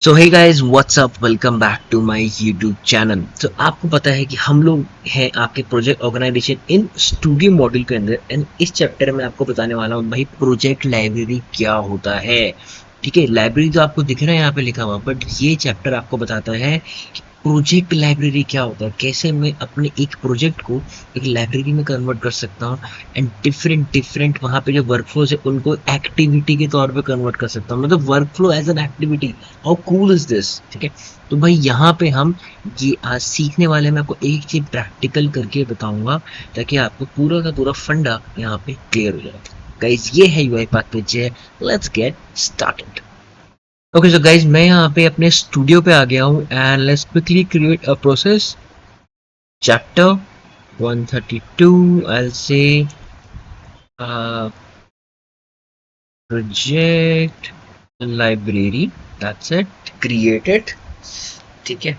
So hey guys what's up welcome back to my YouTube channel. तो आपको पता है कि हम लोग हैं आपके project organization in studio module के अंदर एंड इस चैप्टर में आपको बताने वाला हूँ भाई प्रोजेक्ट लाइब्रेरी क्या होता है। ठीक है, लाइब्रेरी तो आपको दिख रहा है यहाँ पे लिखा हुआ, बट ये चैप्टर आपको बताता है कि प्रोजेक्ट लाइब्रेरी क्या होता है, कैसे मैं अपने एक प्रोजेक्ट को एक लाइब्रेरी में कन्वर्ट कर सकता हूँ एंड डिफरेंट डिफरेंट वहाँ पे जो वर्कफ्लोज है उनको एक्टिविटी के तौर पे कन्वर्ट कर सकता हूँ, मतलब workflow as an activity. How cool is this. ठीक है, तो भाई यहाँ पे हम ये आज सीखने वाले मैं आपको एक चीज प्रैक्टिकल करके बताऊंगा ताकि आपको पूरा का पूरा फंडा यहाँ पे क्लियर हो जाए। गाइज ये है यूआई पाथ पे जे। Let's get started. Okay so guys मैं यहाँ पे अपने स्टूडियो पे आ गया हूँ and let's quickly create a process chapter 132। I'll say project library, that's it, create it। ठीक है,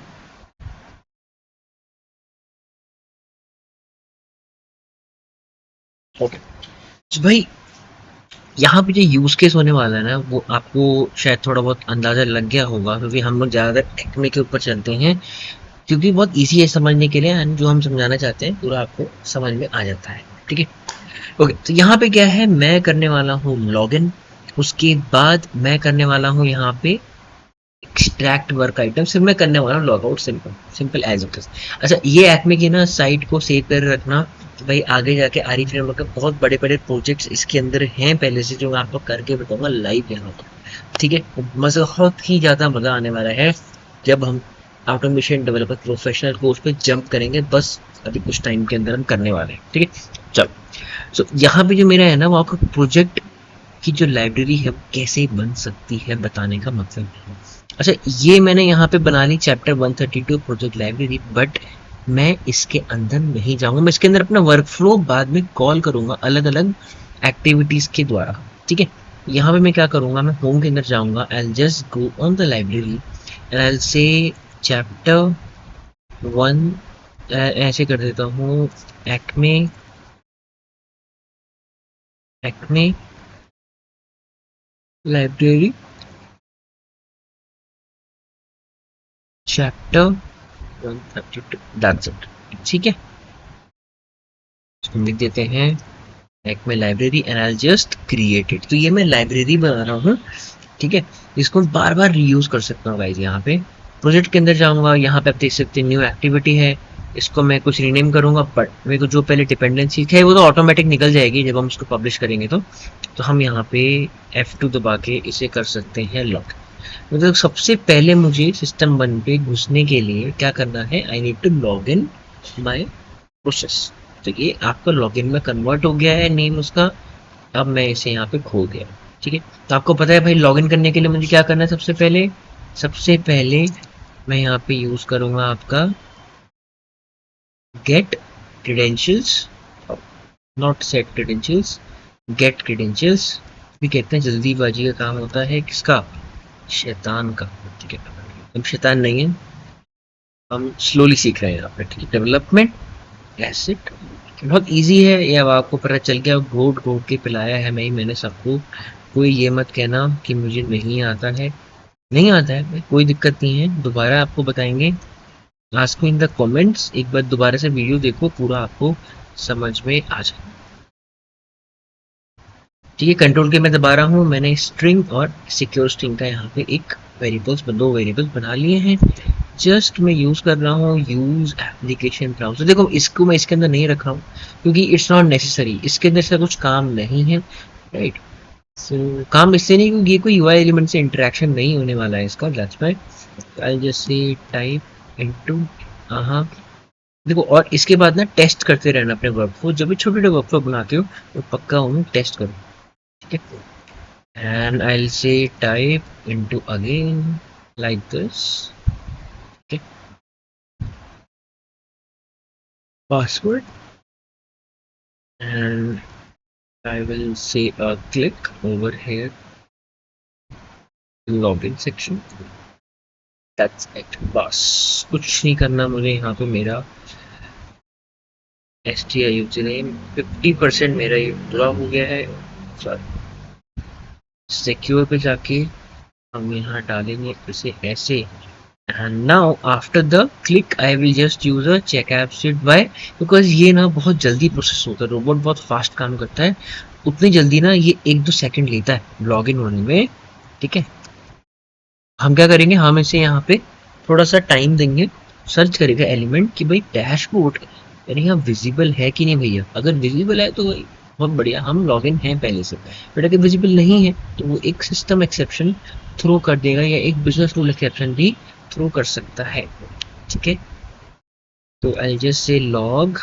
ओके। तो भाई यहाँ पे जो यूज केस होने वाला है ना वो आपको शायद थोड़ा बहुत अंदाजा लग गया होगा, क्योंकि हम लोग ज्यादातर एक्मे के ऊपर चलते हैं क्योंकि बहुत इजी है समझने के लिए एंड जो हम समझाना चाहते हैं पूरा आपको समझ में आ जाता है। ठीक है, ओके। तो यहाँ पे क्या है, मैं करने वाला हूँ लॉगिन, उसके बाद मैं करने वाला हूँ यहाँ पे एक्सट्रैक्ट वर्क आइटम, सिर्फ मैं करने वाला हूँ logout. Simple simple as it is. अच्छा, ये एक्मे की ना साइट को सेव कर रखना, तो भाई आगे जाके आरी फ्रेमवर्क के बहुत बड़े बड़े प्रोजेक्ट्स इसके अंदर हैं पहले से, जो मैं आपको करके बताऊंगा लाइव यहाँ पर। ठीक है, मजा बहुत ही ज़्यादा मज़ा आने वाला है जब हम ऑटोमेशन डेवलपर प्रोफेशनल कोर्स पे जंप करेंगे। बस अभी कुछ टाइम के अंदर हम करने वाले हैं। ठीक है, चलो। सो यहाँ पे जो मेरा है ना वो आपको प्रोजेक्ट की जो लाइब्रेरी है वो कैसे बन सकती है बताने का मतलब है। अच्छा, ये मैंने यहाँ पे बना ली चैप्टर 132 प्रोजेक्ट लाइब्रेरी, बट मैं इसके अंदर नहीं जाऊंगा। मैं इसके अंदर अपना वर्क फ्लो बाद में कॉल करूंगा अलग अलग एक्टिविटीज के द्वारा। ठीक है, यहाँ पे मैं क्या करूंगा, मैं होम के अंदर जाऊंगा, I just go on the library and I से चैप्टर 1, ऐसे कर देता हूँ, Acme Acme library chapter 132, that's it. ठीक है, इसको लिख देते हैं एक में library and I just create it. तो ये मैं लाइब्रेरी बना रहा हूँ। ठीक है, इसको बार बार रीयूज कर सकता हूँ गाइज। यहाँ पे प्रोजेक्ट के अंदर जाऊंगा, यहाँ पे आप देख सकते हैं न्यू एक्टिविटी है, इसको मैं कुछ रीनेम करूंगा, बट मेरे को जो पहले डिपेंडेंसी है वो तो ऑटोमेटिक निकल जाएगी जब हम उसको पब्लिश करेंगे। तो हम यहाँ पे F2 दबा के इसे कर सकते हैं लॉक। मतलब सबसे पहले मुझे सिस्टम 1 पे घुसने के लिए क्या करना है, I need to log in my process. तो ये आपका लॉगिन में कन्वर्ट हो गया है नेम उसका। अब मैं इसे यहाँ पे खो गया। ठीक है, तो आपको पता है भाई लॉगिन करने के लिए मुझे क्या करना है। सबसे पहले मैं यहाँ पे यूज करूंगा आपका get credentials, not set credentials, get credentials. भी कहते हैं जल्दीबाजी का काम होता है किसका, शैतान का। ठीक है, हम शैतान नहीं है, हम स्लोली सीख रहे हैं यहाँ पे। ठीक है, डेवलपमेंट एसिड बहुत इजी है, ये अब आपको पता चल गया, घोट घोट के पिलाया है मैंने सबको। कोई ये मत कहना कि मुझे नहीं आता है, नहीं आता है भाई, कोई दिक्कत नहीं है, दोबारा आपको बताएंगे। Ask me in the comments, एक बार दोबारा से वीडियो देखो, पूरा आपको समझ में आ जाए। ठीक है, कंट्रोल के मैं दबा रहा हूँ, मैंने स्ट्रिंग और सिक्योर स्ट्रिंग का यहाँ पे एक वेरिएबल्स, दो वेरिएबल्स बना लिए हैं। जस्ट मैं यूज कर रहा हूँ यूज एप्लीकेशन ब्राउजर। देखो इसको मैं इसके अंदर नहीं रख रहा हूँ क्योंकि इट्स नॉट नेसेसरी, इसके अंदर से कुछ काम नहीं है। राइट, सो काम इससे नहीं क्योंकि ये कोई यूआई एलिमेंट से इंटरेक्शन नहीं होने वाला है इसका, दैट्स व्हाई आई जस्ट से टाइप इनटू। हाँ, देखो और इसके बाद ना टेस्ट करते रहना अपने वर्कफ्लो, जब भी छोटे छोटे वर्कफ्लो बनाते हो तो पक्का उन्हें टेस्ट करो। ठीक है, and I'll say type into again like this। okay, password, and I will say a click over here, login section, that's it। बस कुछ नहीं करना मुझे, यहाँ पे मेरा STI यूजर नेम 50% मेरा ये पूरा हो गया है। सॉरी, सिक्योर पे जाके हम यहाँ डालेंगे इसे ऐसे। and now after the click I will just use a check abstract by because ये ना बहुत जल्दी प्रोसेस होता है, रोबोट बहुत फास्ट काम करता है, उतनी जल्दी ना ये 1-2 सेकंड लेता है लॉगिन होने में। ठीक है, हम क्या करेंगे, हम इसे यहाँ पे थोड़ा सा टाइम देंगे, सर्च करेगा एलिमेंट कि भाई डैशबोर्ड यानी यहाँ विजिबल है कि नहीं भैया। अगर विजिबल है तो भाई बहुत बढ़िया, हम लॉगिन हैं पहले से। बट अगर विजिबल नहीं है तो वो एक सिस्टम एक्सेप्शन थ्रो कर देगा या एक बिजनेस रूल एक्सेप्शन भी थ्रो कर सकता है। ठीक है, तो I just say log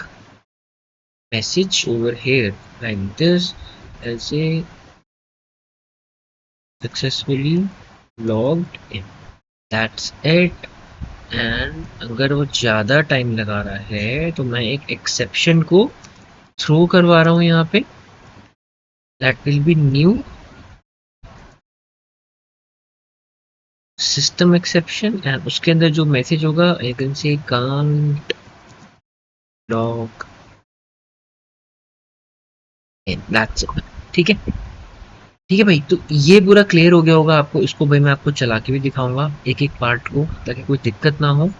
message over here like this, ऐसे successfully logged in, that's it. And अगर वो ज़्यादा टाइम लगा रहा है तो मैं एक एक्सेप्शन को थ्रो करवा रहा हूँ यहाँ पे, that will be new system exception and उसके अंदर जो मैसेज होगा I can say can't log in, that's it. ठीक है, ठीक है भाई, तो ये पूरा क्लियर हो गया होगा आपको। इसको भाई मैं आपको चला के भी दिखाऊंगा एक एक पार्ट को, ताकि कोई दिक्कत ना हो।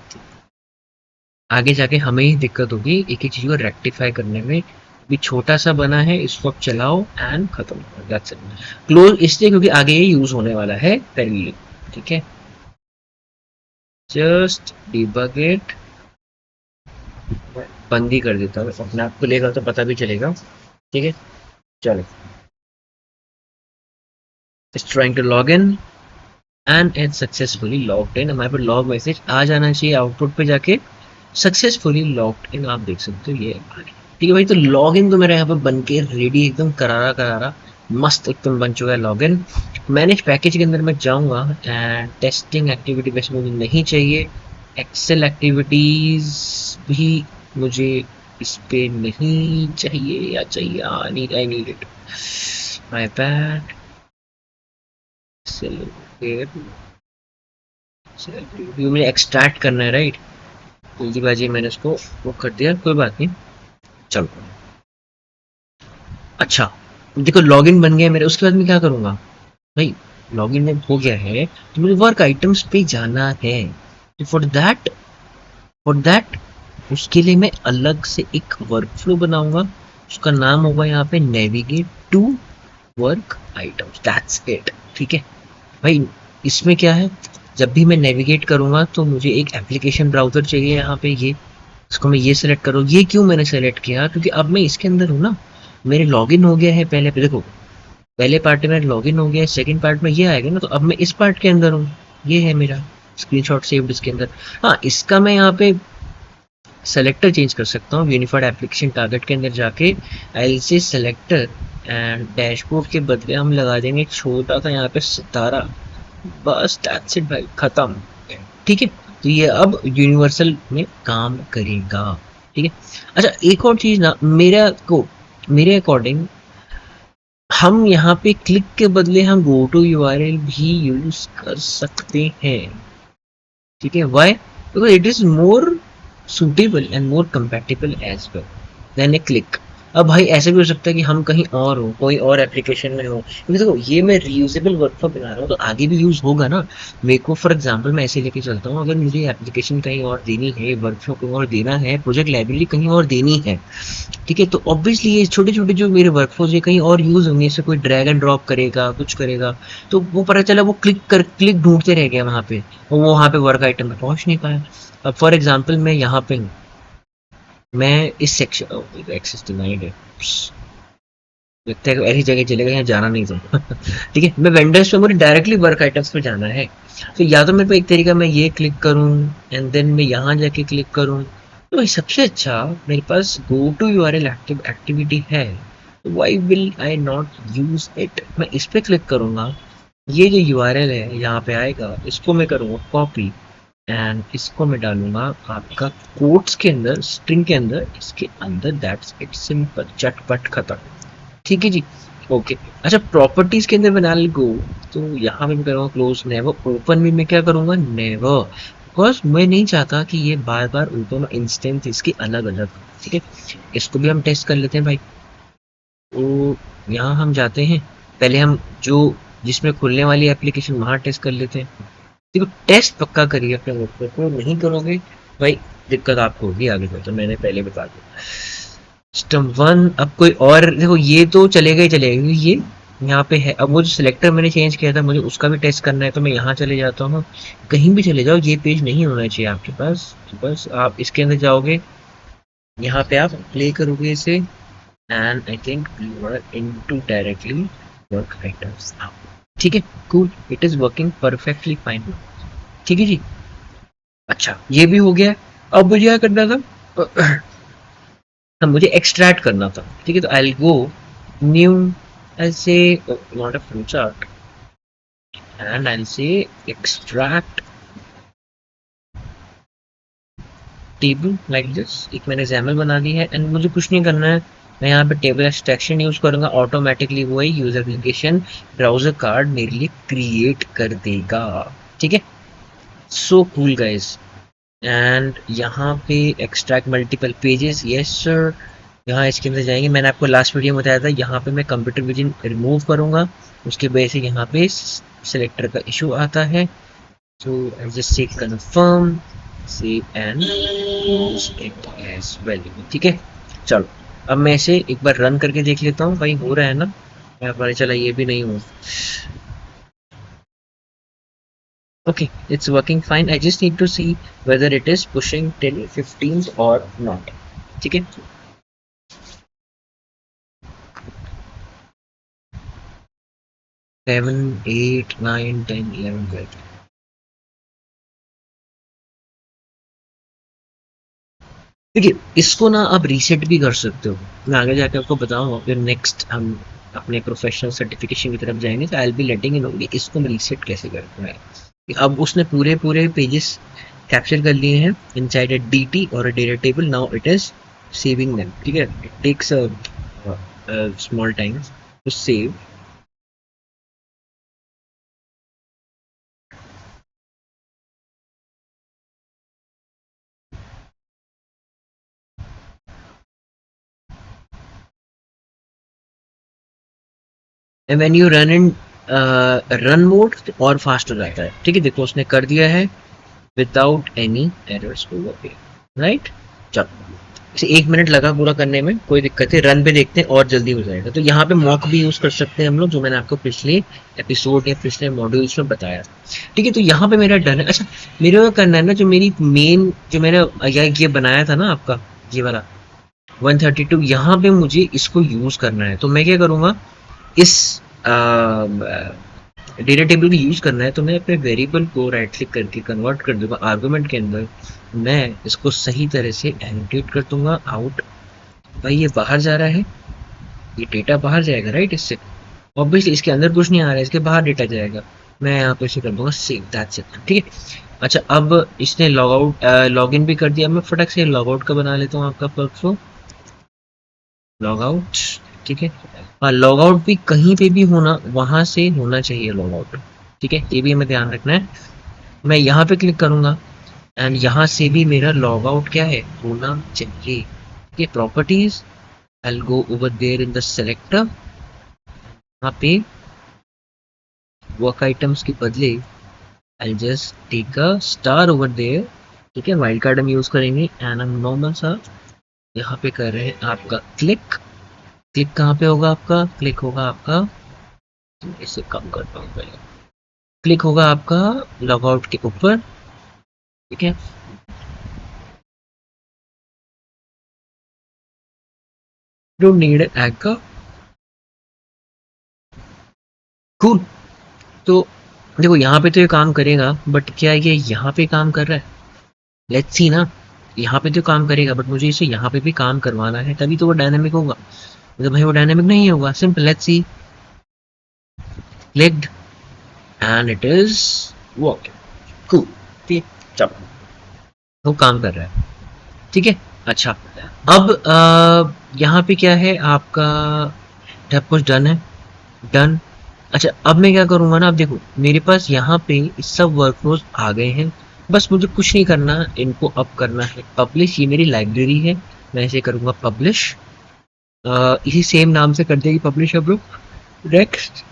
आगे जाके हमें ही दिक्कत होगी एक एक चीज को रेक्टिफाई करने में। भी छोटा सा बना है, इसको आप चलाओ एंड खत्म, दैट्स इट। क्लोज इसलिए क्योंकि आगे ये यूज होने वाला है पैरेलली। ठीक है, जस्ट डिबग इट, बंद ही कर देता हूँ, अपने आप खुलेगा तो पता भी चलेगा। ठीक है, चलो, it's trying to log in and it successfully logged in. हमारे पर लॉग मैसेज आ जाना चाहिए आउटपुट पे जाके, सक्सेसफुली लॉग्ड इन, आप देख सकते हो ये। ठीक है भाई, तो लॉग इन तो मेरा यहाँ पे बन के रेडी, एकदम करारा करारा मस्त एकदम बन चुका है लॉग इन। मैनेज पैकेज के अंदर मैं जाऊँगा एंड टेस्टिंग एक्टिविटी वैसे मुझे नहीं चाहिए, एक्सेल एक्टिविटीज भी मुझे इस पे नहीं चाहिए, या चाहिए, I need it, my bad. मुझे एक्सट्रैक्ट करना है राइट, जल्दीबाजी मैंने उसको वो कर दिया, कोई बात नहीं, चलो। अच्छा, देखो लॉगिन बन गया मेरे, उसके बाद मैं क्या करूँगा भाई, लॉगिन में हो गया है तो मुझे वर्क आइटम्स पे जाना है। तो फॉर दैट उसके लिए मैं अलग से एक वर्क फ्लो बनाऊंगा, उसका नाम होगा यहाँ पे navigate to work items, that's it. ठीक है भाई, इसमें क्या है, जब भी मैं नेविगेट करूंगा तो मुझे एक एप्लीकेशन ब्राउजर चाहिए यहाँ पे, ये इसको मैं ये सेलेक्ट करूँ। ये क्यों मैंने सेलेक्ट किया, क्योंकि अब मैं इसके अंदर हूँ ना, मेरे लॉगिन हो गया है पहले पे, देखो पहले पार्ट में लॉगिन हो गया है, सेकंड पार्ट में ये आएगा ना, तो अब मैं इस पार्ट के अंदर हूँ, ये है मेरा स्क्रीनशॉट सेव्ड इसके अंदर। हाँ, इसका मैं यहाँ पे सेलेक्टर चेंज कर सकता हूँ, यूनिफाइड एप्लीकेशन टारगेट के अंदर जाके आई से सेलेक्टर एंड डैशबोर्ड के बदले हम लगा देंगे छोटा सा यहाँ पे सितारा, बस दैट्स इट भाई, खत्म। ठीक है, तो ये अब यूनिवर्सल में काम करेगा। ठीक है, अच्छा एक और चीज ना, मेरे अकॉर्डिंग हम यहाँ पे क्लिक के बदले हम गो टू यूआरएल भी यूज कर सकते हैं। ठीक है, why, because it is more suitable and more compatible as well than a click। अब भाई ऐसे भी हो सकता है कि हम कहीं और हो, कोई और एप्लीकेशन में हो, क्योंकि देखो ये मैं रीयूजेबल वर्कफ्लो बना रहा हूँ तो आगे भी यूज होगा ना। मेरे को फॉर एग्जांपल मैं ऐसे लेके चलता हूँ, अगर मुझे एप्लीकेशन कहीं और देनी है, वर्कफ्लो कहीं और देना है, प्रोजेक्ट लाइब्रेरी कहीं और देनी है, ठीक है, तो ऑब्वियसली ये छोटे छोटे जो मेरे वर्कफ्लोज है कहीं और यूज होंगे, इससे कोई ड्रैग एंड ड्रॉप करेगा, कुछ करेगा, तो वो पता चला वो क्लिक ढूंढते रह गया वहाँ पे, और वो वहाँ पे वर्क आइटम पे पहुँच नहीं पाया। अब फॉर एग्जांपल मैं यहाँ पे हूँ, मैं इस सेक्शन एक्सेस डिनाइड है, लगता है कि ऐसी जगह चलेगा यहाँ जाना नहीं था। ठीक है, मैं वेंडर्स पे मुझे डायरेक्टली वर्क आइटम्स पे जाना है, तो या तो मेरे को एक तरीका मैं ये क्लिक करूँ एंड देन मैं यहाँ जाके क्लिक करूँ, तो भाई सबसे अच्छा मेरे पास गो टू यूआरएल एक्टिविटी है, why will I not use it. मैं इस पे क्लिक करूँगा, ये जो यूआरएल है यहाँ पे आएगा, इसको मैं करूँगा कॉपी एंड इसको मैं डालूंगा आपका कोट्स के अंदर, स्ट्रिंग के अंदर, इसके अंदर, दैट्स इट, सिंपल, चटपट खत्म। ठीक है जी, ओके। अच्छा, प्रॉपर्टीज के अंदर बना गो, तो यहाँ पे मैं करूँगा क्लोज नेवर, ओपन में मैं क्या करूँगा, नेवर, बिकॉज मैं नहीं चाहता कि ये बार बार दोनों इंस्टेंस इसकी अलग अलग। ठीक है, इसको भी हम टेस्ट कर लेते हैं भाई। तो यहाँ हम जाते हैं, पहले हम जो जिसमें खुलने वाली एप्लीकेशन वहाँ टेस्ट कर लेते हैं। देखो टेस्ट पक्का करिए अपने नोटबुक को, नहीं करोगे भाई दिक्कत आपको होगी आगे चल, तो मैंने पहले बता दिया। सिस्टम वन, अब कोई और देखो ये तो चलेगा ही चलेगा क्योंकि ये यहाँ पे है। अब वो जो सिलेक्टर मैंने चेंज किया था मुझे उसका भी टेस्ट करना है, तो मैं यहाँ चले जाता हूँ। कहीं भी चले जाओ ये पेज नहीं होना चाहिए आपके पास, बस आप इसके अंदर जाओगे, यहाँ पे आप प्ले करोगे इसे, and I think you are into directly work items. ठीक है, cool, it is working perfectly fine. ठीक है जी, अच्छा ये भी हो गया। अब मुझे क्या करना था अब मुझे एक्सट्रैक्ट करना था। ठीक है, तो आई गो न्यू, आई से not a flow chart, and I से एक्सट्रैक्ट टेबल लाइक दिस। एक मैंने XAML बना ली है, एंड मुझे कुछ नहीं करना है, मैं यहाँ पे टेबल एक्सट्रैक्शन यूज करूंगा, ऑटोमेटिकली वो यूजर एप्लीकेशन ब्राउजर कार्ड मेरे लिए क्रिएट कर देगा। ठीक है, सो कूल गाइस। एंड यहाँ पे extract multiple pages, yes sir. यहाँ इसके अंदर जाएंगे, मैंने आपको लास्ट वीडियो में बताया था यहाँ पे मैं कंप्यूटर विजन रिमूव करूँगा, उसके वजह से यहाँ पे सिलेक्टर का इशू आता है। So I just say confirm, save and it as well. ठीक है, चलो अब मैं इसे एक बार रन करके देख लेता हूँ भाई हो रहा है ना, मैं पता चला ये भी नहीं हो। Okay, it's working fine. I just need to see whether it is pushing till 15th or not. ठीक है, 7, 8, 9, 10, 11, 12। देखिए इसको ना आप रीसेट भी कर सकते हो, मैं आगे जाके आपको बताऊंगा, फिर नेक्स्ट हम अपने प्रोफेशनल सर्टिफिकेशन की तरफ जाएंगे तो I will be letting you know कि इसको रीसेट कैसे करना है। अब उसने पूरे पूरे पेजेस कैप्चर कर लिए हैं इनसाइड ए डीटी और a data table, now it is saving them. ठीक है, it takes a small time to save. And when you run in run mode और फास्ट हो जाता है। ठीक है, देखो उसने कर दिया है without any errors over here, right. चलो इसे 1 मिनट लगा पूरा करने में, कोई दिक्कत है, रन पे देखते हैं और जल्दी हो जाएगा। तो यहाँ पे मॉक भी यूज कर सकते हैं हम लोग, जो मैंने आपको पिछले एपिसोड या पिछले मॉड्यूल्स में बताया। ठीक है, तो यहाँ पे मेरा डन है। अच्छा मेरे को करना है ना, जो मेरी मेन जो मैंने ये बनाया था ना आपका ये वाला 132, यहाँ पे मुझे इसको यूज करना है। तो मैं क्या करूँगा, इस डेटा टेबल को यूज करना है तो मैं अपने वेरिएबल को राइट क्लिक करके कन्वर्ट कर दूंगा आर्गुमेंट के अंदर, मैं इसको सही तरह से एनोटेट कर दूंगा आउट। भाई ये बाहर जा रहा है, ये डेटा बाहर जाएगा राइट, इससे ऑब्वियसली इसके अंदर कुछ नहीं आ रहा है, इसके बाहर डेटा जाएगा। मैं यहाँ पे इसे कर दूंगा सेव, दैट्स इट। ठीक है, अच्छा अब इसने लॉग आउट लॉग इन भी कर दिया, मैं फटक से लॉग आउट का बना लेता हूँ आपका वर्कफ्लो, लॉग आउट। ठीक है, हाँ लॉग आउट भी कहीं पे भी होना, वहां से होना चाहिए लॉग आउट। ठीक है, ये भी हमें ध्यान रखना है। मैं यहाँ पे क्लिक करूंगा एंड यहाँ से भी मेरा लॉग आउट क्या है, होना चाहिए। ये properties, I go over there in the selector, यहाँ पे वर्क आइटम्स के बदले I just take a star over there. ठीक है, वाइल्ड कार्ड हम यूज करेंगे एंड हम नॉर्मल सा यहाँ पे कर रहे हैं आपका क्लिक। क्लिक कहाँ पे होगा आपका, क्लिक होगा आपका, इसे कम करता हूँ पहले, क्लिक होगा आपका लॉग आउट के ऊपर। ठीक है, डोंट नीड एग, कूल। तो देखो यहाँ पे तो ये काम करेगा, बट क्या ये यहाँ पे काम कर रहा है, लेट्स सी ना। यहाँ पे तो काम करेगा बट मुझे इसे यहाँ पे भी काम करवाना है, तभी तो वो डायनेमिक होगा। तो भाई वो डायनेमिक नहीं होगा, simple, let's see, clicked and it is working, cool. ठीक है, चलो वो काम कर रहा है। ठीक है, अच्छा अब यहाँ पे क्या है आपका, सब कुछ डन है, डन। अच्छा अब मैं क्या करूँगा ना, अब देखो मेरे पास यहाँ पे सब वर्कफ्लोज आ गए हैं, बस मुझे कुछ नहीं करना, इनको अब करना है पब्लिश। ये मेरी लाइब्रेरी है, मैं इसे करूँगा पब्लिश, इसी सेम नाम से कर देगी पब्लिश अब लोग। नेक्स्ट,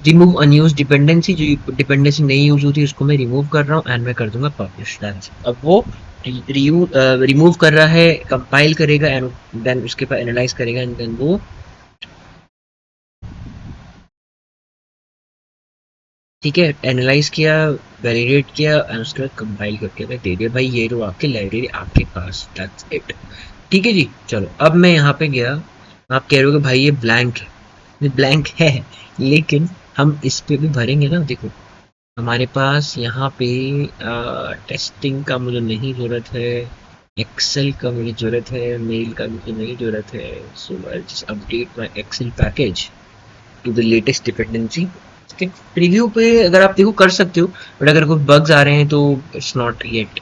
रिमूव अनयूज डिपेंडेंसी, जो डिपेंडेंसी नहीं यूज होती उसको मैं रिमूव कर रहा हूँ एंड मैं कर दूंगा पब्लिश। अब वो रिमूव कर रहा है, कंपाइल करेगा एंड देन उसके बाद एनालाइज करेगा एंड देन वो ठीक है एनालाइज किया, वैलिडेट किया एंड उसके बाद कंपाइल करके मैं दे दिया भाई ये लो आपकी लाइब्रेरी आपके पास, दैट्स इट। ठीक है जी, चलो अब मैं यहाँ पे गया, आप कह रहे हो कि भाई ये ब्लैंक है, ये ब्लैंक है लेकिन हम इस पे भी भरेंगे ना। देखो हमारे पास यहाँ पे टेस्टिंग का मुझे नहीं ज़रूरत है, एक्सेल का मुझे ज़रूरत है, मेल का मुझे नहीं ज़रूरत है। So I just update my Excel package to the latest dependency. Preview पे अगर आप देखो कर सकते हो, बट अगर कोई बग्स आ रहे हैं तो it's not yet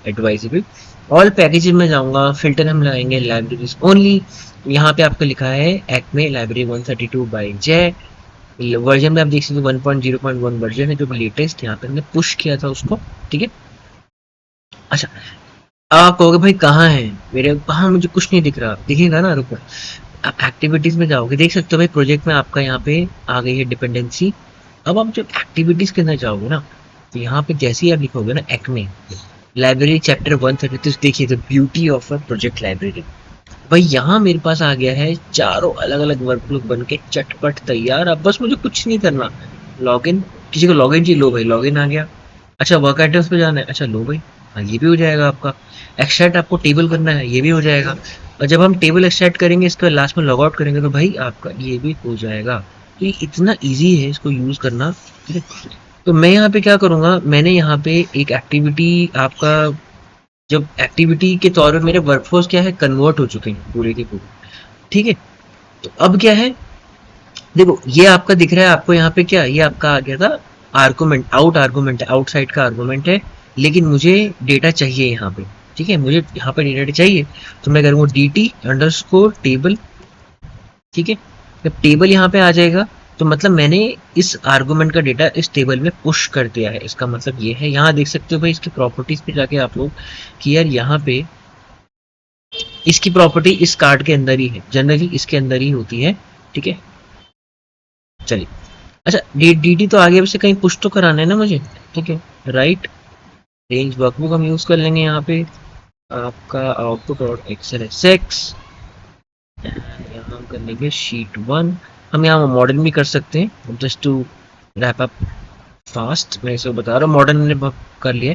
advisable. All packages में जाऊंगा, फिल्टर हम लगाएंगे लाइब्रेरीज ओनली। यहाँ पे आपको लिखा है एक्मे लाइब्रेरी 132 बाई जय। वर्जन में आप देख सकते हो 1.0.1 वर्जन है जो लेटेस्ट, यहाँ पे हमने पुश किया था उसको। ठीक है, अच्छा आप कहोगे भाई कहाँ है मेरे, कहाँ मुझे कुछ नहीं दिख रहा, दिखेगा ना, रुको आप एक्टिविटीज में जाओगे देख सकते हो भाई प्रोजेक्ट में आपका यहाँ पे आ गई है डिपेंडेंसी। अब आप जब एक्टिविटीज के अंदर जाओगे ना तो यहाँ पे जैसे ही आप लिखोगे ना एक्मे लाइब्रेरी चैप्टर 132, देखिए the beauty of a project library. भाई यहाँ मेरे पास आ गया है चारों अलग अलग वर्कफ्लो बन के चटपट तैयार। अब बस मुझे कुछ नहीं करना, लॉगिन, किसी को लॉगिन चाहिए लो भाई लॉगिन आ गया। अच्छा वर्क आइटम्स पे जाना है, अच्छा लो भाई, हाँ ये भी हो जाएगा आपका। एक्सट्रैक्ट आपको टेबल करना है, ये भी हो जाएगा। और जब हम टेबल एक्सट्रैक्ट करेंगे इसके बाद लास्ट में लॉग आउट करेंगे तो भाई आपका ये भी हो जाएगा। तो ये इतना ईजी है इसको यूज करना। ठीक है, तो मैं यहाँ पे क्या करूँगा, मैंने यहाँ पे एक एक्टिविटी आपका, जब एक्टिविटी के तौर पे मेरे वर्कफोर्स क्या है कन्वर्ट हो चुके हैं पूरे के पूरे। ठीक है, तो अब क्या है, देखो ये आपका दिख रहा है आपको यहाँ पे क्या, ये आपका आ गया था आर्गुमेंट, आउट आर्गुमेंट है, आउटसाइड का आर्गुमेंट है, लेकिन मुझे डेटा चाहिए यहाँ पे। ठीक है, मुझे यहाँ पे डेटा चाहिए तो मैं करूँगा D T under score table. ठीक है, जब टेबल यहाँ पे आ जाएगा तो मतलब मैंने इस आर्गुमेंट का डेटा इस टेबल में पुश कर दिया है, इसका मतलब ये है। यहाँ देख सकते हो भाई इसकी प्रॉपर्टीज पे जाके आप लोग कि यार यहाँ पे इसकी प्रॉपर्टी इस कार्ड के अंदर ही है, जनरली इसके अंदर ही होती है। ठीक है, चलिए अच्छा डी टी तो आगे से कहीं पुश तो कराना है ना मुझे। ठीक है, राइट रेंज वर्कबुक हम यूज कर लेंगे यहाँ पे, आपका आउटपुट और एक्सेल सिक्स, यहाँ हम कर लेंगे शीट 1। हम यहाँ मॉडर्न भी कर सकते हैं just to wrap up fast, मैं इसे बता रहा हूँ मॉडर्न ने कर लिया।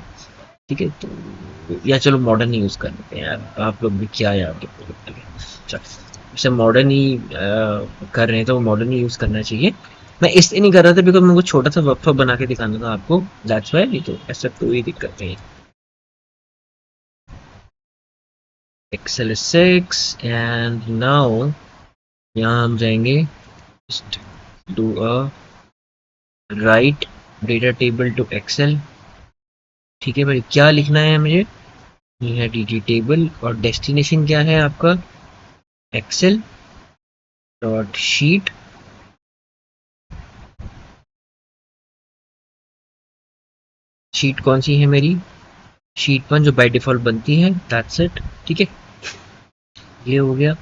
ठीक है, तो या चलो मॉडर्न ही यूज कर लेते हैं यार, आप लोग भी क्या यार चल इसे मॉडर्न ही कर रहे हैं तो मॉडर्न ही यूज करना चाहिए। मैं इसलिए नहीं कर रहा था बिकॉज मेरे को छोटा सा वर्कफ्लो बना के दिखाना था आपको, दैट्स व्हाई, नहीं तो ऐसा कोई दिक्कत नहीं। एक्सेल 6 एंड नाउ यहाँ हम जाएंगे just do a write data table to excel। ठीक है भाई, क्या लिखना है मुझे, ये है डी टेबल और डेस्टिनेशन क्या है आपका एक्सेल डॉट शीट। शीट कौन सी है मेरी, शीट 1 जो बाय डिफॉल्ट बनती है, दैट्स इट। ठीक है, ये हो गया।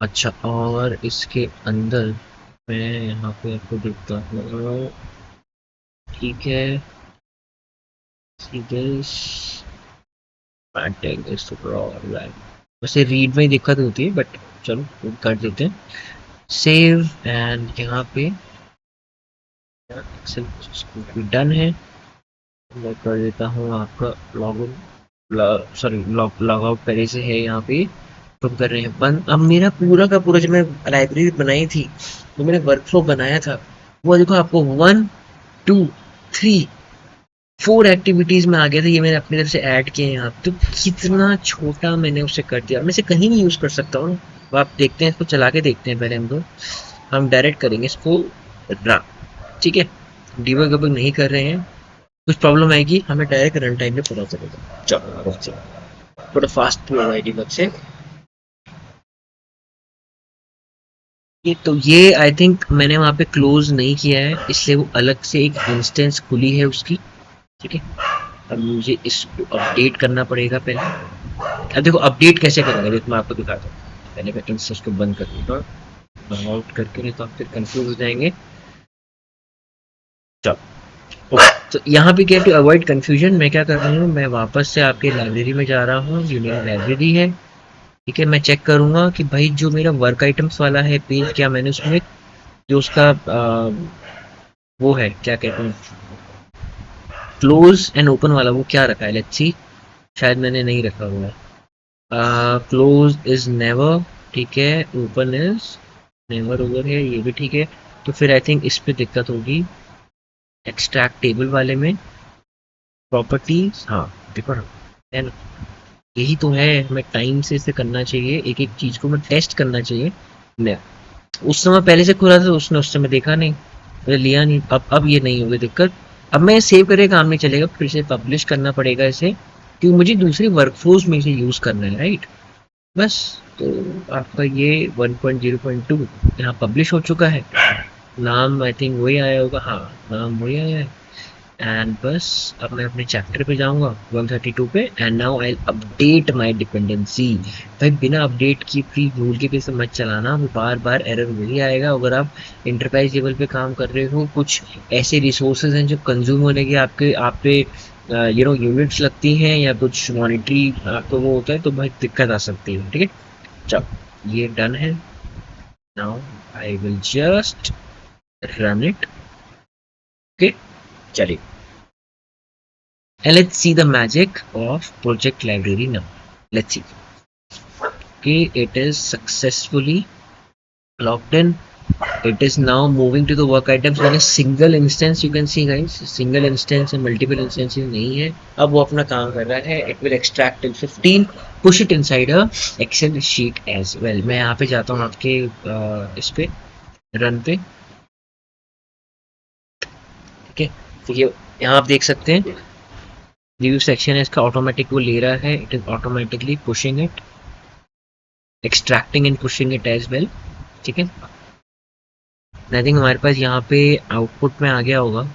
अच्छा और इसके अंदर मैं यहाँ पे आपको देखता हूँ। ठीक है, वैसे रीड में ही दिक्कत होती है बट चलो कर देते हैं सेव एंड यहाँ पे एक्सेल भी डन है। मैं कर देता हूँ आपका log in, sorry log out पहले से है यहाँ पे, तो हम कर रहे हैं बंद। अब मेरा पूरा का पूरा जब मैं लाइब्रेरी बनाई थी तो मैंने वर्कफ्लो बनाया था वो देखो आपको 1 2 3 4 एक्टिविटीज में आ गया था, ये मैंने अपनी तरफ से ऐड किए हैं यहाँ पे। तो कितना छोटा मैंने उसे कर दिया, मैं इसे कहीं नहीं यूज कर सकता हूँ। अब आप देखते हैं इसको चला के देखते हैं पहले हम डायरेक्ट करेंगे इसको रन। ठीक है, डीबग वबग नहीं कर रहे हैं, कुछ प्रॉब्लम आएगी हमें डायरेक्ट रन टाइम पे पता चलेगा। चलो थोड़ा फास्ट होगा डीबग से। ये आई थिंक मैंने वहाँ पे क्लोज नहीं किया है इसलिए वो अलग से एक इंस्टेंस खुली है उसकी। ठीक है, अब मुझे इसको अपडेट करना पड़ेगा पहले। अब देखो अपडेट कैसे करेंगे, देखो मैं आपको दिखाता हूँ। पहले मैं इसको बंद कर दूँगा, आउट करके, नहीं तो आप फिर कंफ्यूज हो जाएंगे। चलो तो यहाँ पे क्या, टू अवॉइड कंफ्यूजन मैं क्या कर रहा हूँ, मैं वापस से आपके लाइब्रेरी में जा रहा हूँ, ये मेरी लाइब्रेरी है। ठीक है, मैं चेक करूंगा कि भाई जो मेरा वर्क आइटम्स वाला है पेज, क्या मैंने उसमें जो उसका वो है, क्या कहते हैं, क्लोज एंड ओपन वाला, वो क्या रखा है, लेट्स सी। शायद मैंने नहीं रखा हुआ है। क्लोज इज नेवर, ठीक है, ओपन इज नेवर, ओवर है, ये भी ठीक है। तो फिर आई थिंक इस पे दिक्कत होगी एक्सट्रैक्ट टेबल वाले में, प्रॉपर्टीज, हाँ देखो ना, है ना, यही तो है, हमें टाइम से इसे करना चाहिए, एक एक चीज को मैं टेस्ट करना चाहिए। मैं उस समय पहले से खुला था, उसने उस समय देखा नहीं, मैंने लिया नहीं। अब ये नहीं होगी दिक्कत। अब मैं सेव करके काम नहीं चलेगा, फिर से पब्लिश करना पड़ेगा इसे, क्योंकि मुझे दूसरी वर्कफ्लोज में इसे यूज करना है, राइट। बस, तो आपका ये 1.0.2 यहाँ पब्लिश हो चुका है। नाम आई थिंक वही आया होगा, हाँ नाम वही आया है। एंड बस अब मैं अपने चैप्टर पे जाऊंगा 132 पे, and now I update my dependency. भाई बिना अपडेट की फ्री रूल के पे से मत चलाना, वो बार बार एरर वही आएगा। अगर आप इंटरप्राइज लेवल पे काम कर रहे हो, कुछ ऐसे रिसोर्सेज हैं जो कंज्यूम होने के आपके आप पे यूनिट्स लगती हैं, या कुछ मॉनिटरी आपको वो होता है, तो भाई दिक्कत आ सकती है। ठीक है, चलो ये डन है। Now I will just run it. Okay, चलिए, and let's see the magic of project library now. Let's see. Okay, it is successfully logged in. It is now moving to the work items on a single instance. You can see guys, single instance and multiple instances नहीं है। अब वो अपना काम कर रहा है। It will extract till 15, push it inside a Excel sheet as well. मैं यहाँ पे जाता हूँ आपके इस पे रन पे, ठीक है। तो ये यहाँ आप देख सकते हैं रिव्यू सेक्शन है इसका, ऑटोमेटिक वो ले रहा है, it is automatically pushing it, extracting and pushing it as well. ठीक है, आई थिंक हमारे पास यहाँ पे आउटपुट में आ गया होगा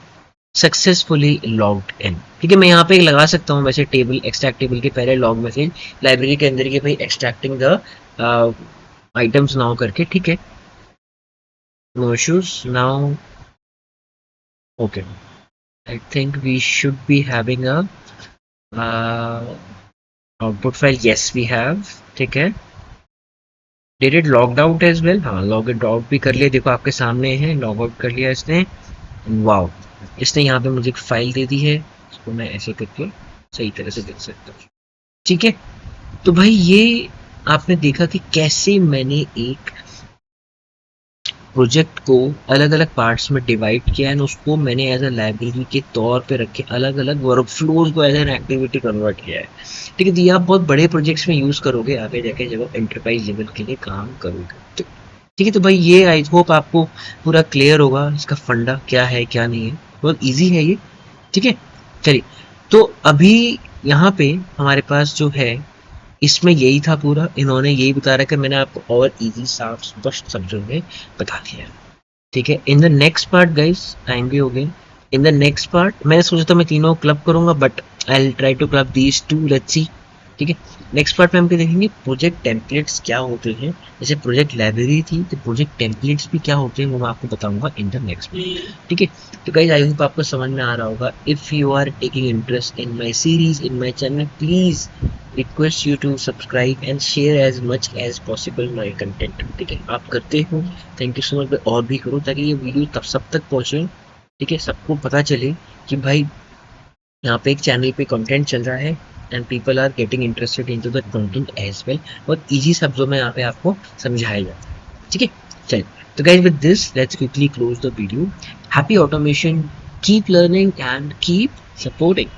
सक्सेसफुली लॉग्ड इन। ठीक है, मैं यहाँ पे लगा सकता हूँ वैसे टेबल, एक्सट्रैक्ट टेबल के पहले लॉग मैसेज लाइब्रेरी के अंदर के भाई एक्सट्रैक्टिंग द आइटम्स नाउ करके। ठीक है, no issues now. Okay, I think we should be having a output file, yes we have. ठीक है, did it logged out as well, हाँ लॉग आउट भी कर लिया, देखो आपके सामने है, लॉग आउट कर लिया इसने। वाओ, इसने यहाँ पे मुझे एक फाइल दे दी है, इसको मैं ऐसे करके सही तरह से देख सकता हूँ। ठीक है, तो भाई ये आपने देखा कि कैसे मैंने एक प्रोजेक्ट को अलग अलग पार्ट्स में डिवाइड किया है, उसको मैंने एज अ लाइब्रेरी के तौर पे रखे, अलग अलग वर्क फ्लोज को एज एन एक्टिविटी कन्वर्ट किया है। ठीक है, तो ये आप बहुत बड़े प्रोजेक्ट्स में यूज करोगे आगे जाके जब आप एंटरप्राइज लेवल के लिए काम करोगे। तो ठीक है, तो भाई ये आई होप आपको पूरा क्लियर होगा, इसका फंडा क्या है क्या नहीं है, बहुत ईजी है ये। ठीक है, चलिए, तो अभी यहाँ पे हमारे पास जो है इसमें यही था पूरा, इन्होंने यही बता रहा कि मैंने आपको और इजी साफ स्पष्ट शब्दों में बता दिया। ठीक है, in the next part guys आएंगे हो गए। इन द नेक्स्ट पार्ट मैंने सोचा था मैं तीनों क्लब करूंगा, but I will try to club these two, let's see. ठीक है, नेक्स्ट पार्ट में हम देखेंगे प्रोजेक्ट टेम्पलेट्स क्या होते हैं, जैसे प्रोजेक्ट लाइब्रेरी थी तो प्रोजेक्ट टेम्पलेट्स भी क्या होते हैं वो मैं आपको बताऊंगा इन द नेक्स्ट। ठीक है, तो गाइस आई होप आपको समझ में आ रहा होगा। If you are taking interest in my series, in my channel, please request you to subscribe and share as much as possible my content. ठीक है, आप करते हो, थैंक यू सो मच, और भी करो ताकि ये वीडियो तब सब तक पहुंचे। ठीक है, सबको पता चले कि भाई यहाँ पे एक चैनल पे कंटेंट चल रहा है and people are getting interested into the content as well. बहुत इजी शब्दों में यहाँ पे आपको समझाया जाता है। ठीक है, चलिए, तो guys with this let's quickly close the video. Happy automation, keep learning and keep supporting.